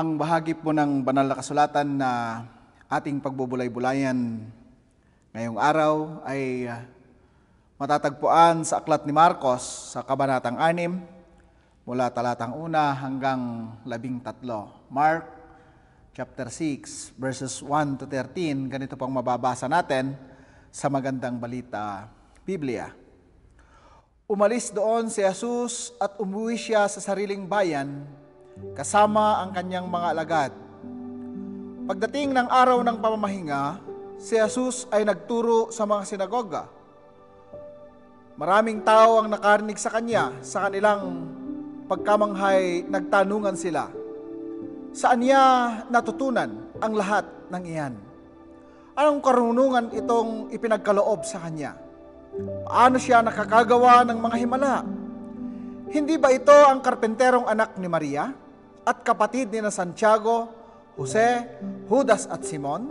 Ang bahagi po ng banal na kasulatan na ating pagbubulay-bulayan ngayong araw ay matatagpuan sa Aklat ni Marcos sa Kabanatang 6 mula talatang 1 hanggang 13. Mark chapter 6 verses 1 to 13, ganito pang mababasa natin sa Magandang Balita Biblia. Umalis doon si Jesus at umuwi siya sa sariling bayan kasama ang kanyang mga alagad. Pagdating ng araw ng pamamahinga, si Jesus ay nagturo sa mga sinagoga. Maraming tao ang nakarinig sa kanya. Sa kanilang pagkamanghay, nagtanungan sila, saan niya natutunan ang lahat ng iyan? Anong karunungan itong ipinagkaloob sa kanya? Paano siya nakakagawa ng mga himala? Hindi ba ito ang karpenterong anak ni Maria at kapatid ni Santiago, Jose, Judas at Simon?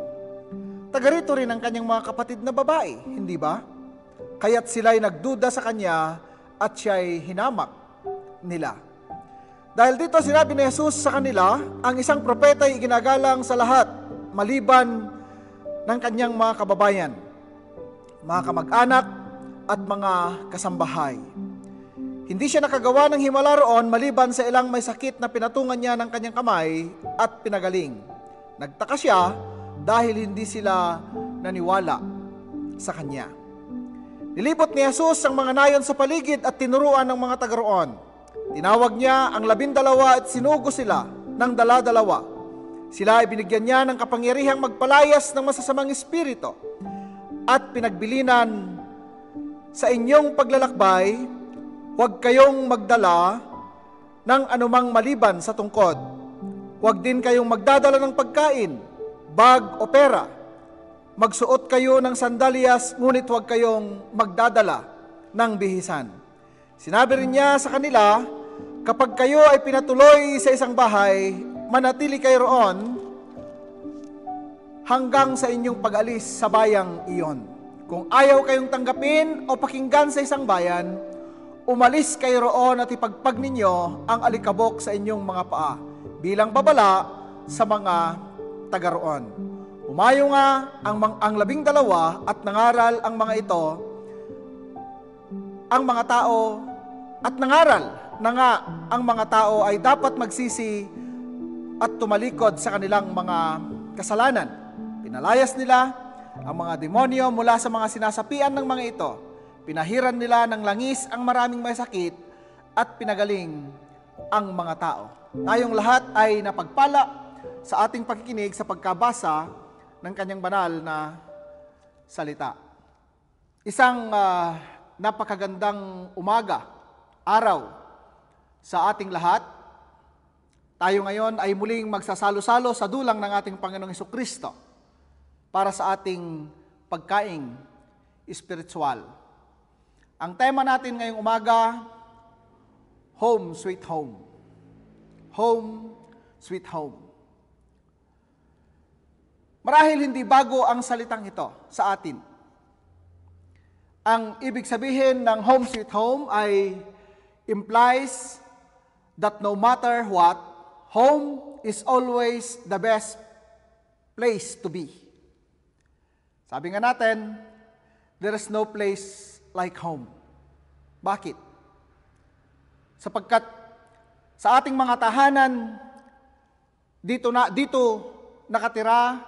Taga rito rin ang kanyang mga kapatid na babae, hindi ba? Kaya't sila'y nagduda sa kanya at siya'y hinamak nila. Dahil dito sinabi ni Jesus sa kanila, ang isang propeta ay iginagalang sa lahat, maliban ng kanyang mga kababayan, mga kamag-anak at mga kasambahay. Hindi siya nakagawa ng himala roon maliban sa ilang may sakit na pinatungan niya ng kanyang kamay at pinagaling. Nagtaka siya dahil hindi sila naniwala sa kanya. Nilibot ni Jesus ang mga nayon sa paligid at tinuruan ng mga taga roon. Tinawag niya ang 12 at sinugo sila ng dala-dalawa. Sila ay binigyan niya ng kapangyarihang magpalayas ng masasamang espiritu at pinagbilinan, sa inyong paglalakbay, huwag kayong magdala ng anumang maliban sa tungkod. Huwag din kayong magdadala ng pagkain, bag o pera. Magsuot kayo ng sandalyas, ngunit huwag kayong magdadala ng bihisan. Sinabi rin niya sa kanila, kapag kayo ay pinatuloy sa isang bahay, manatili kayo roon hanggang sa inyong pag-alis sa bayang iyon. Kung ayaw kayong tanggapin o pakinggan sa isang bayan, umalis kayo roon at ipagpag ninyo ang alikabok sa inyong mga paa bilang babala sa mga taga roon. Umayo nga ang 12 at nangaral ang mga ito, ang mga tao, at nangaral na nga ang mga tao ay dapat magsisi at tumalikod sa kanilang mga kasalanan. Pinalayas nila ang mga demonyo mula sa mga sinasapian ng mga ito. Pinahiran nila ng langis ang maraming may sakit at pinagaling ang mga tao. Tayong lahat ay napagpala sa ating pakikinig sa pagkabasa ng kanyang banal na salita. Isang napakagandang umaga, araw sa ating lahat. Tayo ngayon ay muling magsasalo-salo sa dulang ng ating Panginoong Hesukristo para sa ating pagkaing espiritual. Ang tema natin ngayong umaga, Home Sweet Home. Home Sweet Home. Marahil hindi bago ang salitang ito sa atin. Ang ibig sabihin ng Home Sweet Home ay implies that no matter what, home is always the best place to be. Sabi nga natin, there is no place like home. Bakit? Sapagkat sa ating mga tahanan, dito nakatira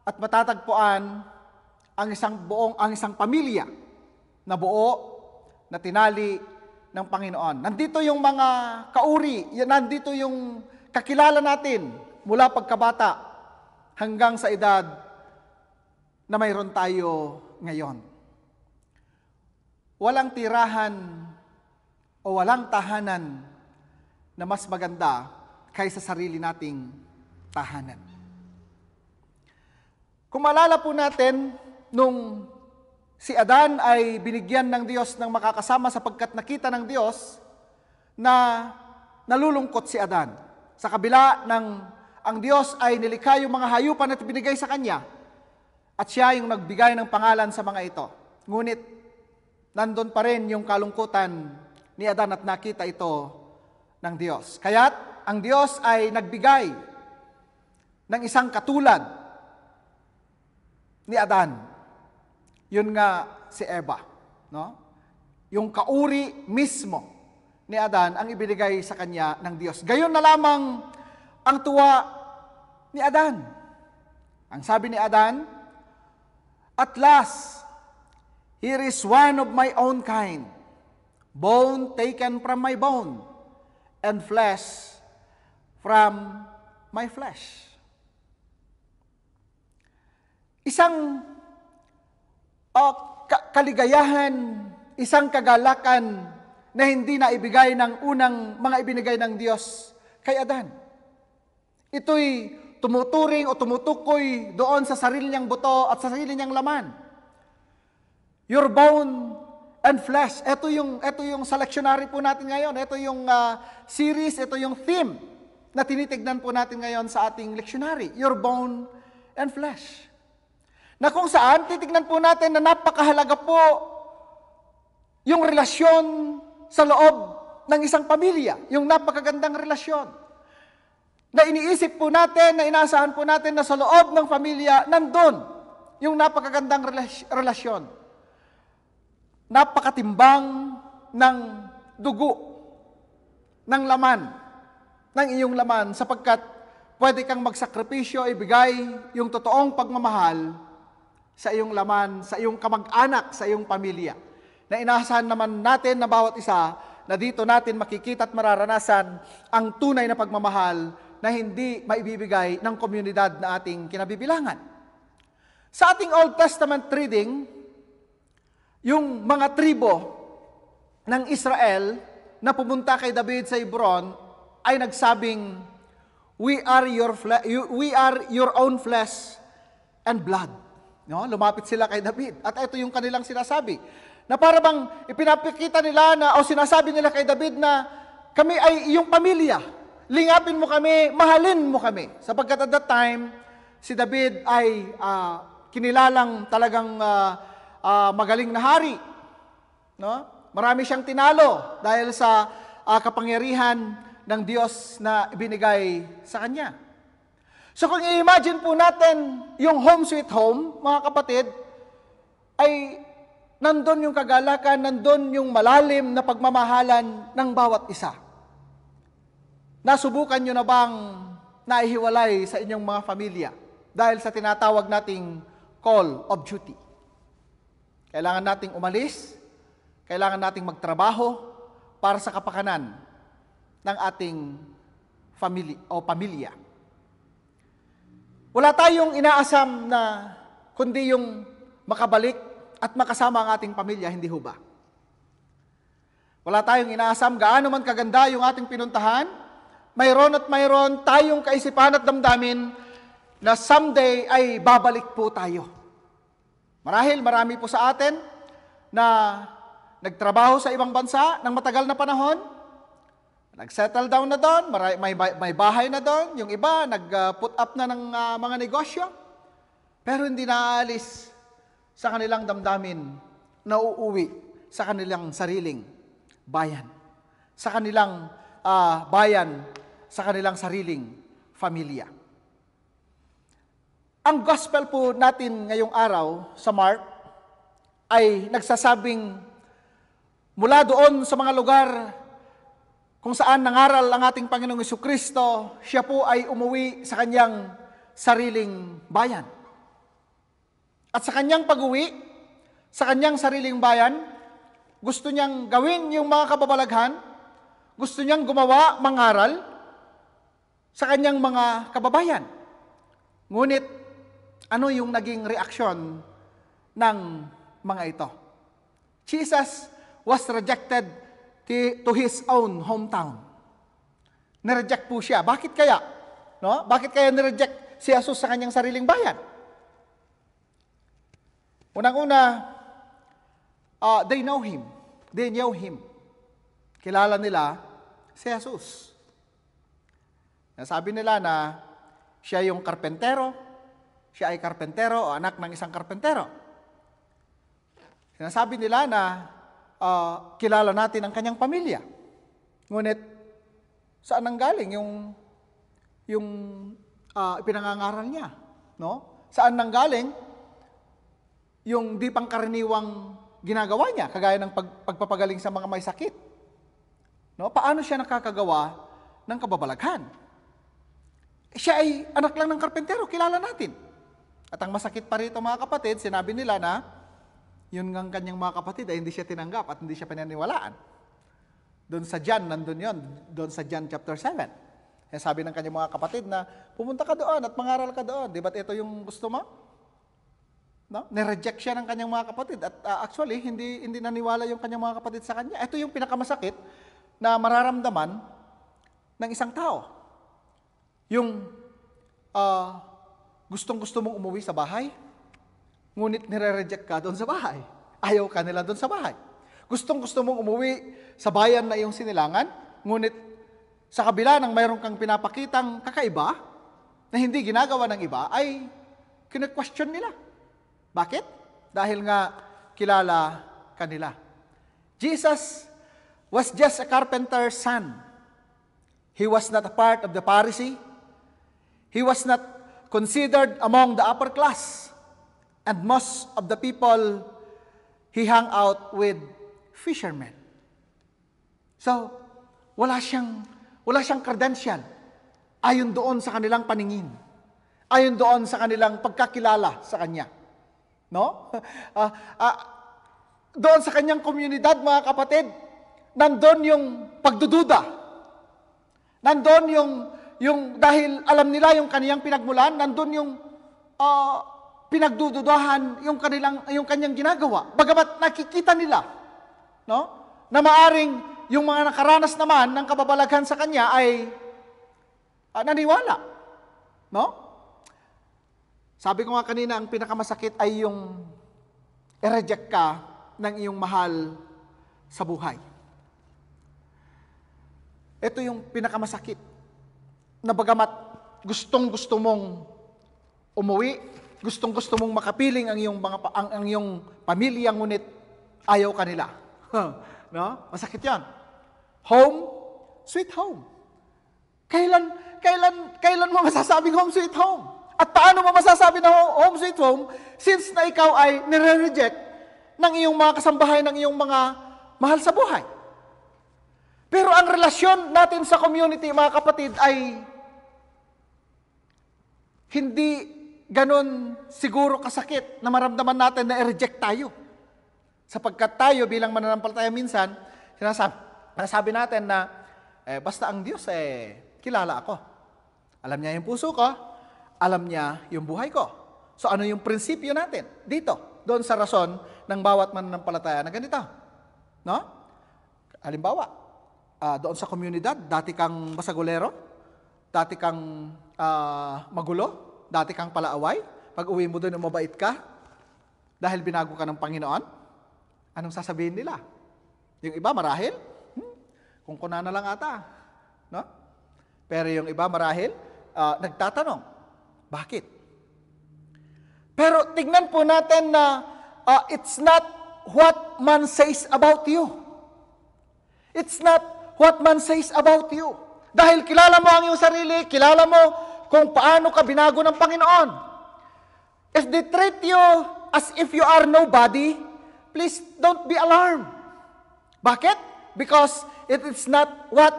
at matatagpuan ang isang pamilya na buo, na tinali ng Panginoon. Nandito yung mga kauri, nandito yung kakilala natin mula pagkabata hanggang sa edad na mayroon tayo ngayon. Walang tirahan o walang tahanan na mas maganda kaysa sarili nating tahanan. Kung maalala po natin, nung si Adan ay binigyan ng Diyos ng makakasama sapagkat nakita ng Diyos na nalulungkot si Adan. Sa kabila ng ang Diyos ay nilikha yung mga hayupan at binigay sa kanya, at siya yung nagbigay ng pangalan sa mga ito. Ngunit, nandun pa rin yung kalungkutan ni Adan at nakita ito ng Diyos. Kaya't ang Diyos ay nagbigay ng isang katulad ni Adan. Yun nga si Eva, no? Yung kauri mismo ni Adan ang ibinigay sa kanya ng Diyos. Gayon na lamang ang tuwa ni Adan. Ang sabi ni Adan, "At last, here is one of my own kind, bone taken from my bone, and flesh from my flesh." Isang kaligayahan, isang kagalakan na hindi na ibigay ng unang mga ibinigay ng Diyos kay Adan. Ito'y tumuturing o tumutukoy doon sa sarili niyang buto at sa sarili niyang laman. Your bone and flesh. Ito yung sa lectionary po natin ngayon. Ito yung series, ito yung theme na tinitignan po natin ngayon sa ating lectionary. Your bone and flesh. Na kung saan, titignan po natin na napakahalaga po yung relasyon sa loob ng isang pamilya. Yung napakagandang relasyon. Na iniisip po natin, na inaasahan po natin na sa loob ng pamilya, nandun yung napakagandang relasyon. Napakatimbang ng dugo, ng laman, ng iyong laman, sapagkat pwede kang magsakripisyo, ibigay yung totoong pagmamahal sa iyong laman, sa iyong kamag-anak, sa iyong pamilya. Na inaasahan naman natin na bawat isa, na dito natin makikita at mararanasan ang tunay na pagmamahal na hindi maibibigay ng komunidad na ating kinabibilangan. Sa ating Old Testament reading, yung mga tribo ng Israel na pumunta kay David sa Hebron ay nagsabing, we are your own flesh and blood. No? Lumapit sila kay David. At ito yung kanilang sinasabi. Na para bang ipinapakita nila na, o sinasabi nila kay David na kami ay iyong pamilya. Lingapin mo kami, mahalin mo kami. Sapagkat at that time, si David ay kinilalang talagang magaling na hari. No? Marami siyang tinalo dahil sa kapangyarihan ng Diyos na ibinigay sa kanya. So kung i-imagine po natin yung home sweet home, mga kapatid, ay nandun yung kagalakan, nandun yung malalim na pagmamahalan ng bawat isa. Nasubukan nyo na bang naihiwalay sa inyong mga pamilya dahil sa tinatawag nating call of duty? Kailangan nating umalis, kailangan nating magtrabaho para sa kapakanan ng ating pamilya. Wala tayong inaasam na kundi yung makabalik at makasama ang ating pamilya, hindi ho ba? Wala tayong inaasam gaano man kaganda yung ating pinuntahan, mayroon at mayroon tayong kaisipan at damdamin na someday ay babalik po tayo. Marahil marami po sa atin na nagtrabaho sa ibang bansa ng matagal na panahon, nag-settle down na doon, may bahay na doon, yung iba nag-put up na ng mga negosyo, pero hindi naaalis sa kanilang damdamin na uuwi sa kanilang sariling bayan. Sa kanilang bayan, sa kanilang sariling pamilya. Ang gospel po natin ngayong araw sa Mark ay nagsasabing mula doon sa mga lugar kung saan nangaral ang ating Panginoong Jesucristo, siya po ay umuwi sa kanyang sariling bayan. At sa kanyang pag-uwi, sa kanyang sariling bayan, gusto niyang gawin yung mga kababalaghan, gusto niyang gumawa, mangaral sa kanyang mga kababayan. Ngunit, ano yung naging reaksyon ng mga ito? Jesus was rejected to his own hometown. Nireject po siya. Bakit kaya? No? Bakit kaya nireject si Jesus sa kanyang sariling bayan? Unang-una, they know him. They knew him. Kilala nila si Jesus. Nasabi nila na siya yung karpentero, siya ay karpentero o anak ng isang karpentero. Sinasabi nila na kilala natin ang kanyang pamilya. Ngunit, saan nanggaling yung ipinangangaral niya. No? Saan nanggaling yung di pangkaraniwang ginagawa niya, kagaya ng pagpapagaling sa mga may sakit. No? Paano siya nakakagawa ng kababalaghan? Siya ay anak lang ng karpentero, kilala natin. At ang masakit pa rito mga kapatid, sinabi nila na yun ng kanyang mga kapatid ay hindi siya tinanggap at hindi siya pinaniwalaan. Doon sa John, nandun yun. Doon sa John chapter 7. Kaya sabi ng kanyang mga kapatid na pumunta ka doon at mangaral ka doon. Di ba't ito yung gusto mo? No? Nireject siya ng kanyang mga kapatid. At actually, hindi naniwala yung kanyang mga kapatid sa kanya. Ito yung pinakamasakit na mararamdaman ng isang tao. Yung gustong-gusto mong umuwi sa bahay, ngunit nire-reject ka doon sa bahay. Ayaw ka nila doon sa bahay. Gustong-gusto mong umuwi sa bayan na iyong sinilangan, ngunit sa kabila ng mayroon kang pinapakitang kakaiba na hindi ginagawa ng iba, ay kine-question nila. Bakit? Dahil nga kilala kanila. Jesus was just a carpenter's son. He was not a part of the Pharisee. He was not considered among the upper class. And most of the people he hung out with fishermen. So, wala siyang credential ayon doon sa kanilang paningin. Ayon doon sa kanilang pagkakilala sa kanya. No? Doon sa kanyang komunidad, mga kapatid, nandun yung pagdududa. Nandun yung dahil alam nila yung kaniyang pinagmulan, nandun yung pinagdududahan yung kanyang ginagawa. Bagamat nakikita nila, no? Na maaring yung mga nakaranas naman ng kababalaghan sa kanya ay naniwala, no? Sabi ko nga kanina, ang pinakamasakit ay yung i-reject ka ng iyong mahal sa buhay. Ito yung pinakamasakit. Na bagamat gustong-gusto mong umuwi, gustong-gusto mong makapiling ang iyong pamilya, ngunit ayaw kanila. No? Masakit 'yan. Home, sweet home. Kailan mo masasabing home sweet home? At paano mo masasabi na home sweet home since na ikaw ay nire-reject ng iyong mga kasambahay, ng iyong mga mahal sa buhay? Pero ang relasyon natin sa community, mga kapatid, ay hindi ganon siguro kasakit na maramdaman natin na i-reject tayo. Sapagkat tayo bilang mananampalataya minsan, sinasabi natin na basta ang Diyos kilala ako. Alam niya yung puso ko, alam niya yung buhay ko. So ano yung prinsipyo natin dito, doon sa rason ng bawat mananampalataya na ganito. No? Halimbawa, doon sa komunidad, dati kang basagulero, dati kang magulo, dati kang palaaway, pag uwi mo doon mabait ka, dahil binago ka ng Panginoon, anong sasabihin nila? Yung iba marahil, kung kuna na lang ata. No? Pero yung iba marahil, nagtatanong, bakit? Pero tignan po natin na it's not what man says about you. It's not what man says about you. Dahil kilala mo ang iyong sarili, kilala mo kung paano ka binago ng Panginoon. If they treat you as if you are nobody, please don't be alarmed. Bakit? Because it is not what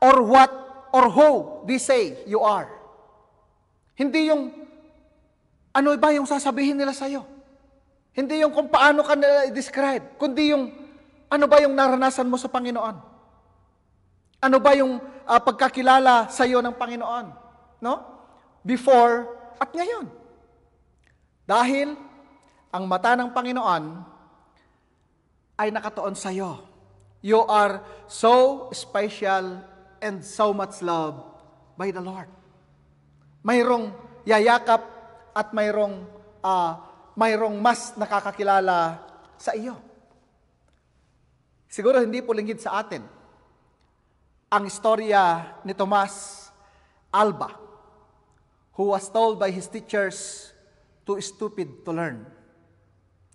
or who they say you are. Hindi yung ano ba yung sasabihin nila sa'yo. Hindi yung kung paano ka nila i-describe, kundi yung ano ba yung naranasan mo sa Panginoon. Ano ba yung pagkakilala sa iyo ng Panginoon? No? Before at ngayon. Dahil ang mata ng Panginoon ay nakatuon sa iyo. You are so special and so much loved by the Lord. Mayroong yayakap at mayroong mas nakakakilala sa iyo. Siguro hindi po lingid sa atin ang istorya ni Tomas Alba, who was told by his teachers too stupid to learn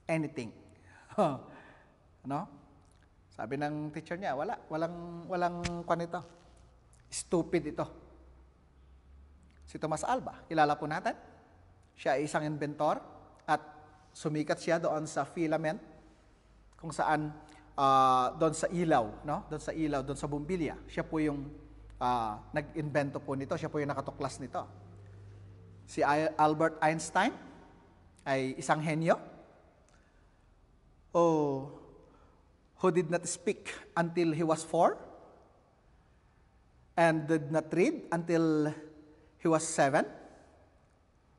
anything. No? Sabi ng teacher niya, walang kwan ito. Stupid ito. Si Thomas Alva, kilala po natin. Siya ay isang inventor at sumikat siya doon sa filament kung saan doon sa ilaw, no? Doon sa bumbilya. Siya po yung nag-invento po nito, siya po yung nakatuklas nito. Si Albert Einstein ay isang henyo who did not speak until he was 4 and did not read until he was 7,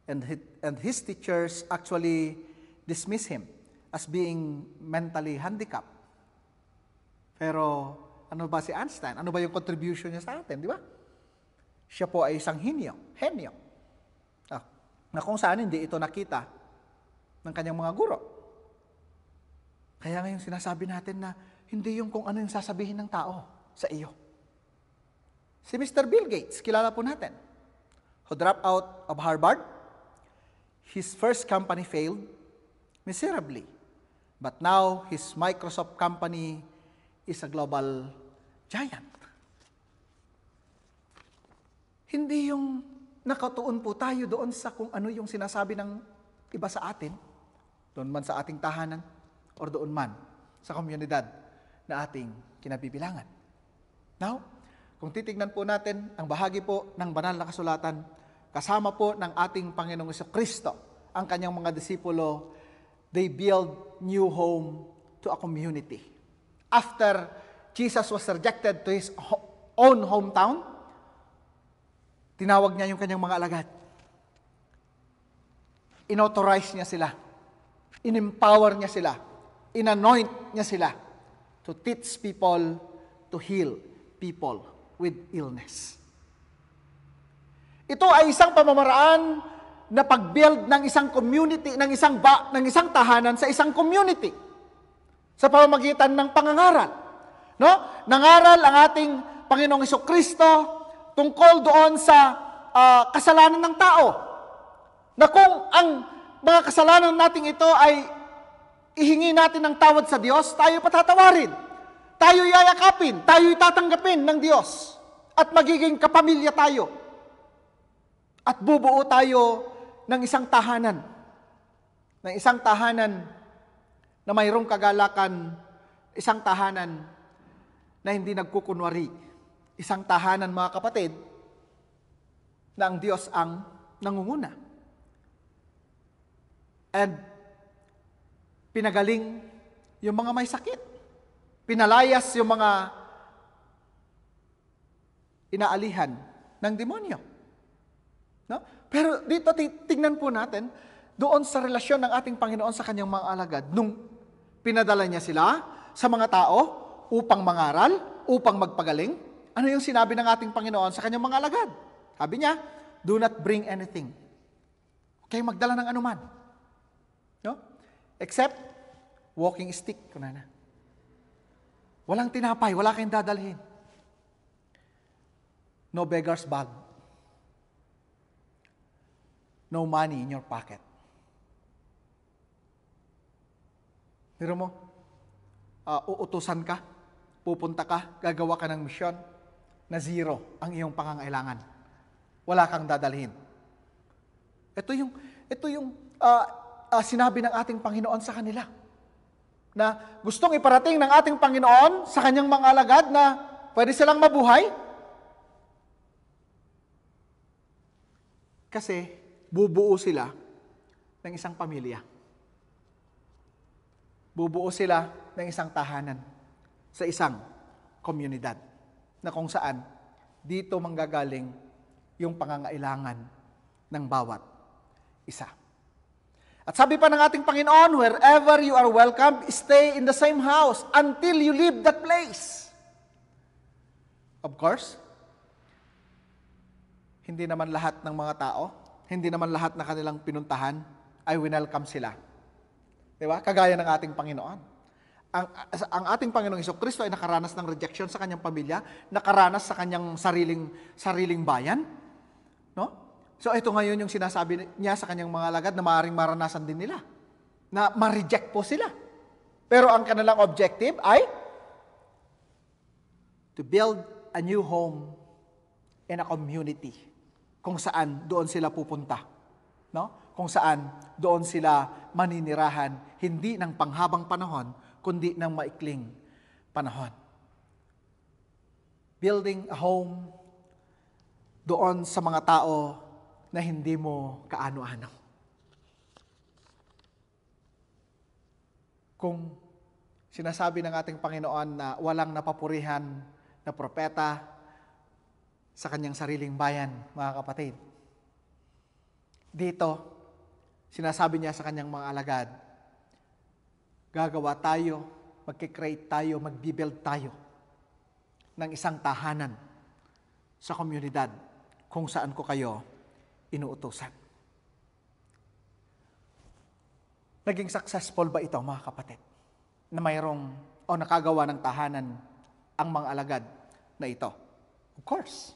and his teachers actually dismiss him as being mentally handicapped. Pero ano ba si Einstein? Ano ba yung contribution niya sa atin, di ba? Siya po ay isang henyo. Na kung saan hindi ito nakita ng kanyang mga guro. Kaya ngayon sinasabi natin na hindi yung kung ano yung sasabihin ng tao sa iyo. Si Mr. Bill Gates, kilala po natin, who dropped out of Harvard. His first company failed miserably. But now, his Microsoft company is a global giant. Hindi yung nakatuon po tayo doon sa kung ano yung sinasabi ng iba sa atin, doon man sa ating tahanan, or doon man sa komunidad na ating kinabibilangan. Now, kung titignan po natin ang bahagi po ng banal na kasulatan, kasama po ng ating Panginoong Jesucristo, ang kanyang mga disipulo, they build new home to a community. After Jesus was rejected to his own hometown, tinawag niya yung kanyang mga alagad. Inauthorize niya sila. In-empower niya sila. In-anoint niya sila to teach people, to heal people with illness. Ito ay isang pamamaraan na pag-build ng isang community, ng isang tahanan sa isang community sa pamamagitan ng pangangaral. No? Nangaral ang ating Panginoong Jesucristo tungkol doon sa kasalanan ng tao. Na kung ang mga kasalanan nating ito ay ihingi natin ng tawad sa Diyos, tayo patatawarin. Tayo yayakapin, tayo tatanggapin ng Diyos. At magiging kapamilya tayo. At bubuo tayo ng isang tahanan. Ng isang tahanan na mayroong kagalakan, isang tahanan na hindi nagkukunwari. Isang tahanan, mga kapatid, na ang Diyos ang nangunguna. And pinagaling yung mga may sakit. Pinalayas yung mga inaalihan ng demonyo. No? Pero dito, tingnan po natin, doon sa relasyon ng ating Panginoon sa kanyang mga alagad, nung pinadala niya sila sa mga tao upang mangaral, upang magpagaling, ano yung sinabi ng ating Panginoon sa kanyang mga alagad? Sabi niya, do not bring anything. Okay, magdala ng anuman. No? Except, walking stick. Walang tinapay, wala kayong dadalhin. No beggar's bag. No money in your pocket. Pero mo, uutusan ka, pupunta ka, gagawa ka ng misyon, na zero ang iyong pangangailangan. Wala kang dadalhin. Ito yung sinabi ng ating Panginoon sa kanila. Na gustong iparating ng ating Panginoon sa kanyang mga alagad na pwede silang mabuhay. Kasi bubuo sila ng isang pamilya. Bubuo sila ng isang tahanan sa isang komunidad na kung saan dito manggagaling yung pangangailangan ng bawat isa. At sabi pa ng ating Panginoon, wherever you are welcome, stay in the same house until you leave that place. Of course, hindi naman lahat ng mga tao, hindi naman lahat na kanilang pinuntahan ay winelcome sila. Diba? Kagaya ng ating Panginoon. Ang ating Panginoong Jesucristo ay nakaranas ng rejection sa kanyang pamilya, nakaranas sa kanyang sariling bayan. No? So ito ngayon yung sinasabi niya sa kanyang mga alagad na maaaring maranasan din nila. Na ma-reject po sila. Pero ang kanilang objective ay to build a new home in a community kung saan doon sila pupunta. No? Kung saan doon sila maninirahan, hindi ng panghabang panahon, kundi ng maikling panahon. Building a home doon sa mga tao na hindi mo kaano-ano. Kung sinasabi ng ating Panginoon na walang napapurihan na propeta sa kanyang sariling bayan, mga kapatid, dito, sinasabi niya sa kanyang mga alagad, gagawa tayo, magkikreate tayo, magbibuild tayo ng isang tahanan sa komunidad kung saan ko kayo inuutusan. Naging successful ba ito, mga kapatid? Na mayroong o nakagawa ng tahanan ang mga alagad na ito? Of course.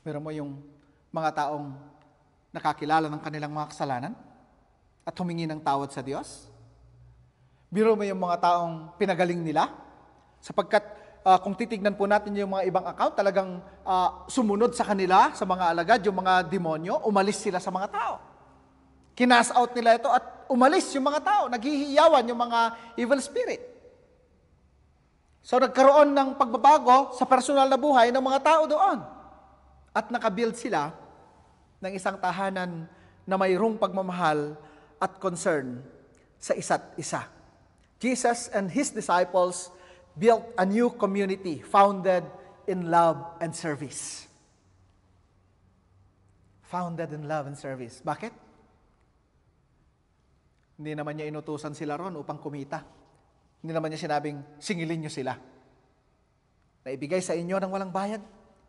Pero mo yung mga taong nakakilala ng kanilang mga kasalanan at humingi ng tawad sa Diyos? Biro mo yung mga taong pinagaling nila? Sapagkat kung titignan po natin yung mga ibang account, talagang sumunod sa kanila, sa mga alagad, yung mga demonyo, umalis sila sa mga tao. Kinas out nila ito at umalis yung mga tao. Naghihiyawan yung mga evil spirit. So nagkaroon ng pagbabago sa personal na buhay ng mga tao doon. At nakabuild sila ng isang tahanan na mayroong pagmamahal at concern sa isa't isa. Jesus and His disciples built a new community founded in love and service. Founded in love and service. Bakit? Hindi naman niya inutusan sila ron upang kumita. Hindi naman niya sinabing, singilin niyo sila. Na ibigay sa inyo ng walang bayad,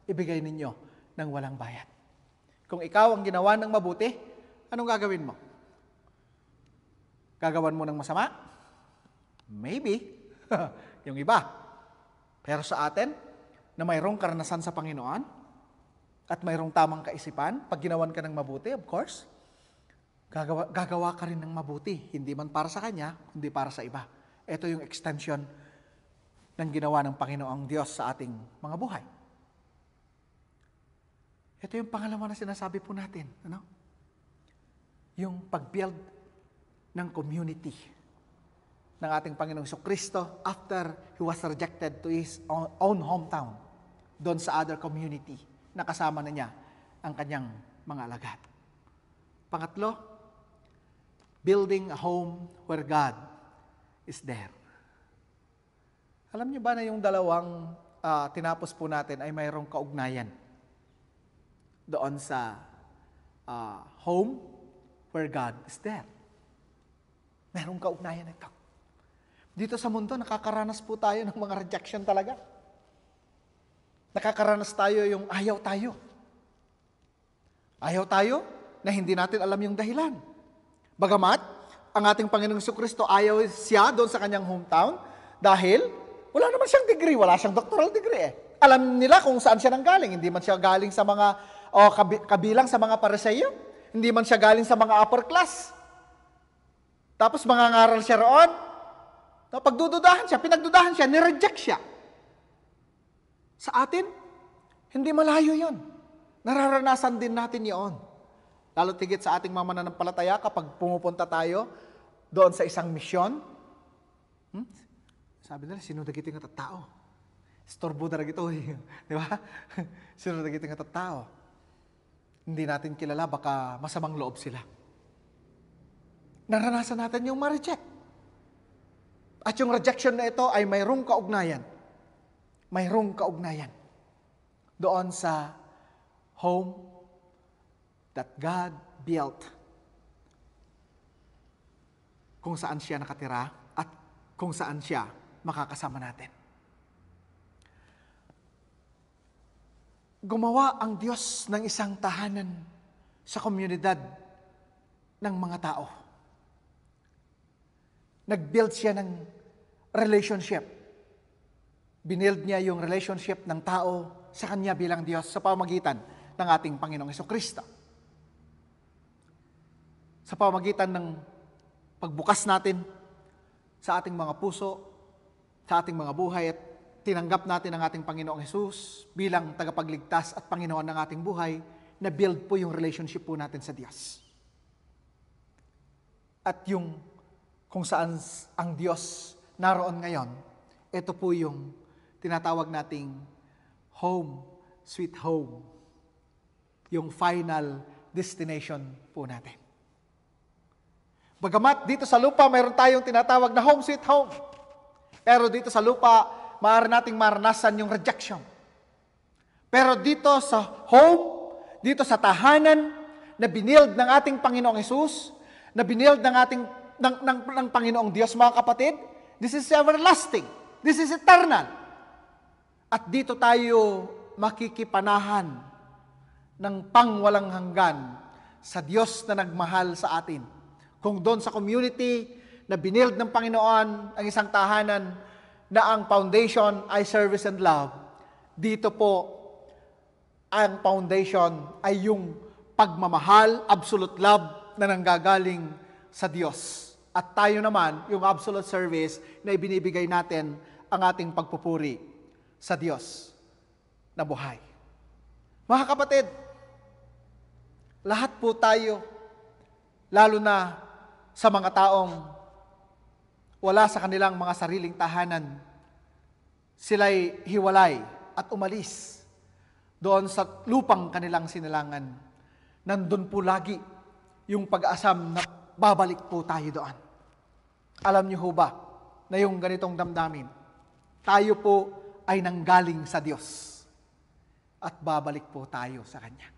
ibigay ninyo ng walang bayad. Kung ikaw ang ginawa ng mabuti, anong gagawin mo? Gagawan mo ng masama? Maybe. Yung iba. Pero sa atin, na mayroong karanasan sa Panginoon, at mayroong tamang kaisipan, pag ginawan ka ng mabuti, of course, gagawa ka rin ng mabuti. Hindi man para sa Kanya, hindi para sa iba. Ito yung extension ng ginawa ng Panginoong Diyos sa ating mga buhay. Ito yung pangalawa na sinasabi po natin. Ano? Yung pag-build ng community ng ating Panginoong Jesucristo after He was rejected to His own hometown, doon sa other community na kasama na niya ang kanyang mga alagad. Pangatlo, building a home where God is there. Alam niyo ba na yung dalawang tinapos po natin ay mayroong kaugnayan doon sa home where God is there. Mayroong kaugnayan ito. Dito sa mundo, nakakaranas po tayo ng mga rejection talaga. Nakakaranas tayo yung ayaw tayo. Ayaw tayo na hindi natin alam yung dahilan. Bagamat, ang ating Panginoong Jesucristo ayaw siya doon sa kanyang hometown dahil wala naman siyang degree, wala siyang doctoral degree eh. Alam nila kung saan siya nanggaling. Hindi man siya galing sa mga, kabilang sa mga Pariseo. Hindi man siya galing sa mga upper class. Tapos mangangaral siya roon. Pagdududahan siya, pinagdudahan siya, nireject siya. Sa atin, hindi malayo yon. Nararanasan din natin yon. Lalo tigit sa ating mga mananampalataya kapag pumupunta tayo doon sa isang misyon. Sabi nila, sino dagiti nga tao? Storbo na ito eh. Di ba? Sino dagiti nga tao? Hindi natin kilala, baka masamang loob sila. Naranasan natin yung ma-reject. At yung rejection na ito ay mayroong kaugnayan. Mayroong kaugnayan doon sa home that God built, kung saan siya nakatira at kung saan siya makakasama natin. Gumawa ang Diyos ng isang tahanan sa komunidad ng mga tao. Nag-build siya ng relationship. Binild niya yung relationship ng tao sa Kanya bilang Diyos sa pamamagitan ng ating Panginoong Jesucristo. Sa pamamagitan ng pagbukas natin sa ating mga puso, sa ating mga buhay at tinanggap natin ang ating Panginoong Jesus bilang tagapagligtas at Panginoon ng ating buhay, na-build po yung relationship po natin sa Diyos. At yung kung saan ang Diyos naroon ngayon, ito po yung tinatawag nating home, sweet home. Yung final destination po natin. Bagamat dito sa lupa, mayroon tayong tinatawag na home, sweet home. Pero dito sa lupa, maaari nating maranasan yung rejection. Pero dito sa home, dito sa tahanan, na binild ng ating Panginoong Hesus, na binild ng Panginoong Diyos, mga kapatid, this is everlasting. This is eternal. At dito tayo makikipanahan ng pangwalang hanggan sa Diyos na nagmahal sa atin. Kung doon sa community na binild ng Panginoon ang isang tahanan na ang foundation ay service and love, dito po ang foundation ay yung pagmamahal, absolute love na nanggagaling sa Diyos. At tayo naman, yung absolute service na ibinibigay natin ang ating pagpupuri sa Diyos na buhay. Mga kapatid, lahat po tayo, lalo na sa mga taong wala sa kanilang mga sariling tahanan, sila'y hiwalay at umalis doon sa lupang kanilang sinilangan. Nandun po lagi yung pag-asam na babalik po tayo doon. Alam niyo ho ba na yung ganitong damdamin, tayo po ay nanggaling sa Diyos at babalik po tayo sa Kanya.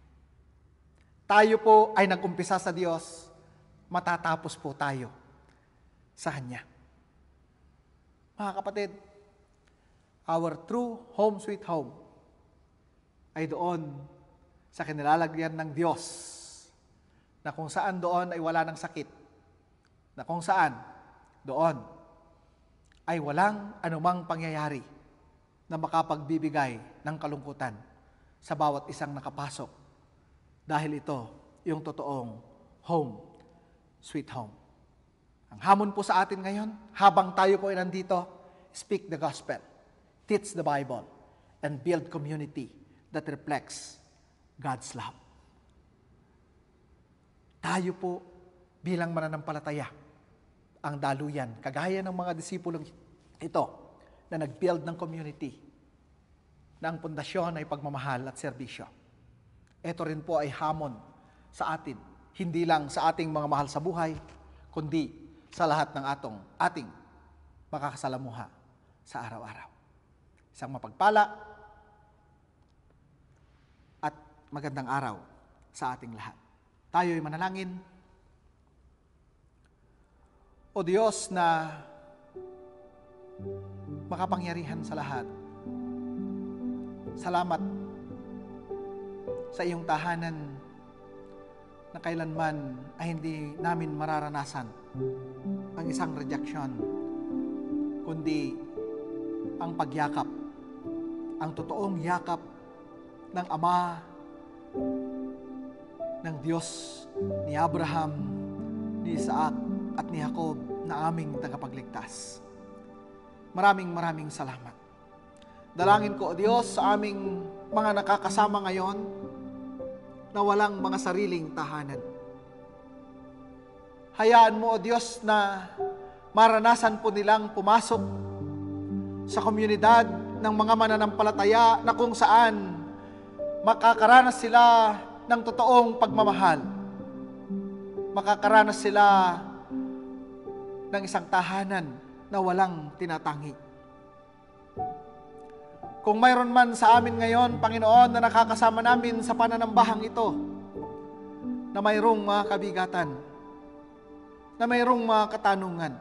Tayo po ay nag-umpisa sa Diyos, matatapos po tayo sa Kanya. Mga kapatid, our true home sweet home ay doon sa kinilalagyan ng Diyos, na kung saan doon ay wala ng sakit, na kung saan doon ay walang anumang pangyayari na makapagbibigay ng kalungkutan sa bawat isang nakapasok, dahil ito yung totoong home, sweet home. Ang hamon po sa atin ngayon, habang tayo po ay nandito, speak the gospel, teach the Bible, and build community that reflects God's love. Tayo po bilang mananampalataya, ang daluyan, kagaya ng mga disipulong ito, na nag-build ng community, na ang pundasyon ay pagmamahal at serbisyo. Ito rin po ay hamon sa atin, hindi lang sa ating mga mahal sa buhay, kundi sa lahat ng ating makakasalamuha sa araw-araw. Isang mapagpala at magandang araw sa ating lahat. Tayo'y manalangin. O Diyos na makapangyarihan sa lahat, salamat sa iyong tahanan na kailanman ay hindi namin mararanasan ang isang rejection, kundi ang pagyakap, ang totoong yakap ng Ama, ng Diyos ni Abraham, ni Isaac, at ni Jacob na aming tagapagligtas. Maraming salamat. Dalangin ko, O Diyos, sa aming mga nakakasama ngayon na walang mga sariling tahanan. Hayaan mo, O Diyos, na maranasan po nilang pumasok sa komunidad ng mga mananampalataya na kung saan makakaranas sila ng totoong pagmamahal. Makakaranas sila ng isang tahanan na walang tinatangi. Kung mayroon man sa amin ngayon, Panginoon, na nakakasama namin sa pananambahang ito, na mayroong mga kabigatan, na mayroong mga katanungan,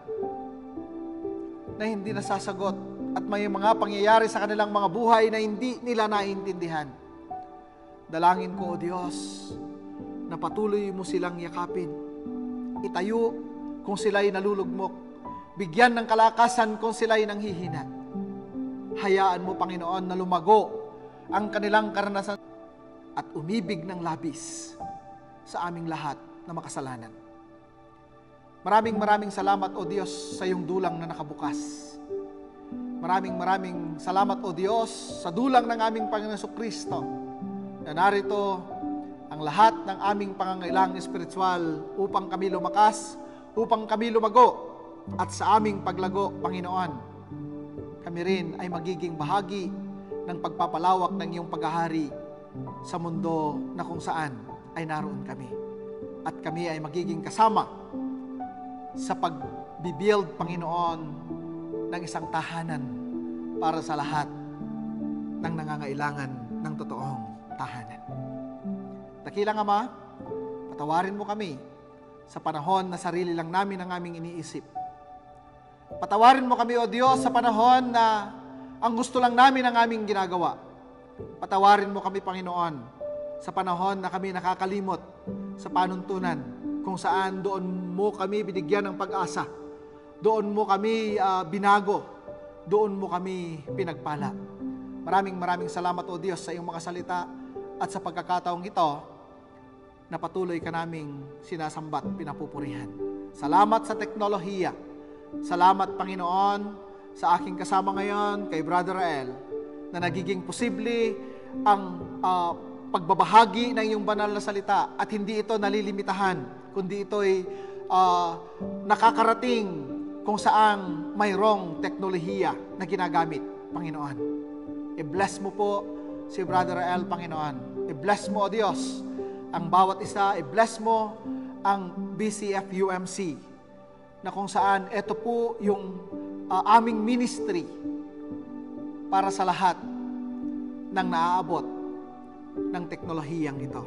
na hindi nasasagot, at may mga pangyayari sa kanilang mga buhay na hindi nila naiintindihan, dalangin ko, O Diyos, na patuloy mo silang yakapin, itayo kung sila'y nalulugmok, bigyan ng kalakasan kung sila'y nanghihina. Hayaan mo, Panginoon, na lumago ang kanilang karanasan at umibig ng labis sa aming lahat na makasalanan. Maraming salamat, O Diyos, sa iyong dulang na nakabukas. Maraming salamat, O Diyos, sa dulang ng aming Panginoon Jesucristo, na narito ang lahat ng aming pangangailangang espiritual upang kami lumakas, upang kami lumago, at sa aming paglago, Panginoon, kami rin ay magiging bahagi ng pagpapalawak ng iyong paghahari sa mundo na kung saan ay naroon kami. At kami ay magiging kasama sa pag-build, Panginoon, ng isang tahanan para sa lahat ng nangangailangan ng totoong tahanan. Dakilang Ama, patawarin mo kami sa panahon na sarili lang namin ang aming iniisip. Patawarin mo kami, O Diyos, sa panahon na ang gusto lang namin ang aming ginagawa. Patawarin mo kami, Panginoon, sa panahon na kami nakakalimot sa panuntunan, kung saan doon mo kami binigyan ng pag-asa, doon mo kami binago, doon mo kami pinagpala. Maraming salamat, O Diyos, sa iyong mga salita at sa pagkakataong ito na patuloy ka naming sinasambat, pinapupurihan. Salamat sa teknolohiya. Salamat, Panginoon, sa aking kasama ngayon, kay Brother Rael, na nagiging posible ang pagbabahagi ng iyong banal na salita at hindi ito nalilimitahan, kundi ito'y nakakarating kung saang mayroong teknolohiya na ginagamit, Panginoon. I-bless mo po si Brother Rael, Panginoon. I-bless mo, O Diyos, ang bawat isa. I-bless mo ang BCF-UMC, na kung saan ito po yung aming ministry para sa lahat ng naaabot ng teknolohiyang ito.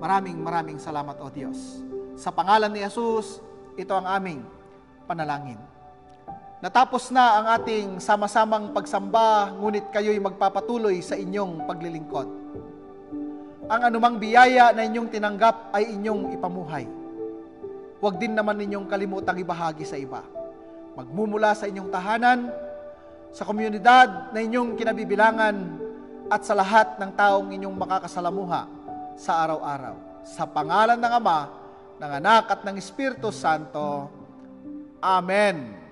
Maraming salamat, O Diyos. Sa pangalan ni Jesus, ito ang aming panalangin. Natapos na ang ating sama-samang pagsamba, ngunit kayo'y magpapatuloy sa inyong paglilingkod. Ang anumang biyaya na inyong tinanggap ay inyong ipamuhay. Huwag din naman ninyong kalimutang ibahagi sa iba. Magmumula sa inyong tahanan, sa komunidad na inyong kinabibilangan, at sa lahat ng taong inyong makakasalamuha sa araw-araw. Sa pangalan ng Ama, ng Anak at ng Espiritu Santo. Amen.